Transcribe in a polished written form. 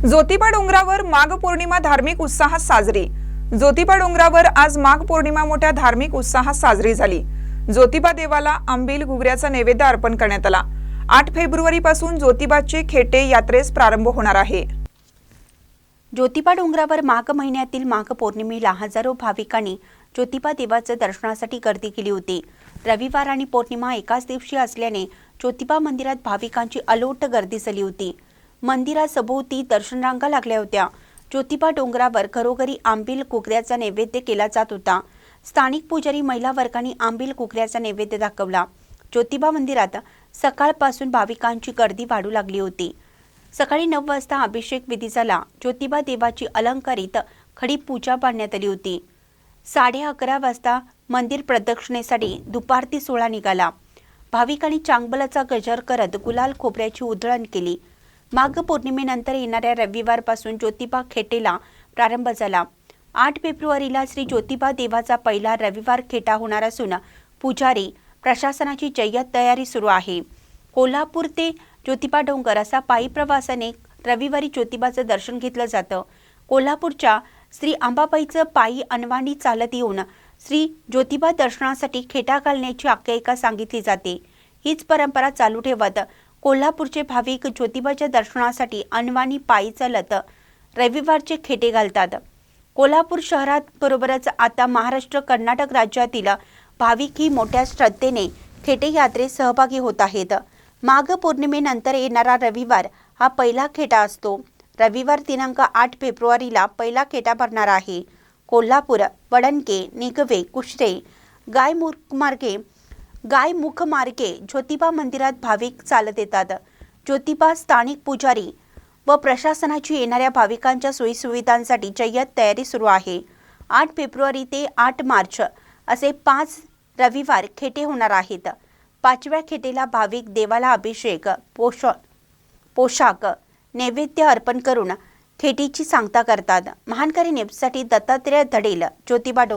ज्योतिबा डोंगरावर माघ पौर्णिमा धार्मिक उत्साहात साजरी। ज्योतिबा डोंगरावर आज माघ पौर्णिमा मोठ्या धार्मिक उत्साहात साजरी झाली। ज्योतिबा देवाला आंबील घुगऱ्याचा नैवेद्य अर्पण करण्यात आला। 8 फेब्रुवारीपासून ज्योतिबाचे खेटे यात्रेस प्रारंभ होणार आहे। ज्योतिबा डोंगरावर माघ महिन्यातील माघ पौर्णिमेला हजारो भाविकांनी ज्योतिबा देवाच्या दर्शनासाठी गर्दी केली होती। रविवार आणि पौर्णिमा एकाच दिवशी असल्याने ज्योतिबा मंदिरात भाविकांची अलोट गर्दी झाली होती। मंदिरासभोवती दर्शन रांगा लागल्या होत्या। ज्योतिबा डोंगरावर घरोघरी आंबील घुगऱ्याचा नैवेद्य केला जात होता। स्थानिक पुजारी महिला वर्गाने आंबील घुगऱ्याचा नैवेद्य दाखवला। ज्योतिबा मंदिरात सकाळपासून भाविकांची गर्दी वाढू लागली होती। सकाळी 9 वाजता अभिषेक विधी झाला। ज्योतिबा देवाची अलंकारित खडी पूजा पाडण्यात आली होती। 11:30 वाजता मंदिर प्रदक्षिणेसाठी दुपारती सोहळा निघाला। भाविकांनी चांगबलाचा गजर करत गुलाल खोबऱ्याची उधळण केली। माघ पौर्णिमेनंतर येणाऱ्या रविवारपासून ज्योतिबा खेटेला प्रारंभ झाला। 8 फेब्रुवारीला श्री ज्योतिबा देवाचा पहिला रविवार खेटा होणार असून पुजारी प्रशासनाची जय्यत तयारी सुरू आहे। कोल्हापूर ते ज्योतिबा डोंगर असा पायी प्रवासाने रविवारी ज्योतिबाचं दर्शन घेतलं जातं। कोल्हापूरच्या श्री अंबाबाईचं पायी अनवाणी चालत येऊन श्री ज्योतिबा दर्शनासाठी खेटा घालण्याची आख्यायिका सांगितली जाते। हीच परंपरा चालू ठेवत कोल्हापूरचे भाविक ज्योतिबाच्या दर्शनासाठी अनवाणी पायी चालत रविवारचे खेटे घालतात। कोल्हापूर शहरात बरोबरच आता महाराष्ट्र कर्नाटक राज्यातील भाविकही मोठ्या श्रद्धेने खेटे यात्रेत सहभागी होत आहेत। माघ पौर्णिमेनंतर येणारा रविवार हा पहिला खेटा असतो। रविवार दिनांक 8 फेब्रुवारीला पहिला खेटा भरणार आहे। कोल्हापूर, वडणके, निगवे, कुशरे, गायमुखमार्गे ज्योतिबा मंदिरात भाविक चालत येतात। ज्योतिबा स्थानिक पुजारी व प्रशासनाची येणाऱ्या भाविकांच्या सोयीसुविधांसाठी जय्यत तयारी सुरू आहे। 8 फेब्रुवारी ते 8 मार्च असे 5 रविवार खेटे होणार आहेत। 5व्या खेटेला भाविक देवाला अभिषेक, पोशाख, नैवेद्य अर्पण करून खेटीची सांगता करतात। महानकरी न्यूजसाठी दत्तात्रय धडेल, ज्योतिबा डोंगर।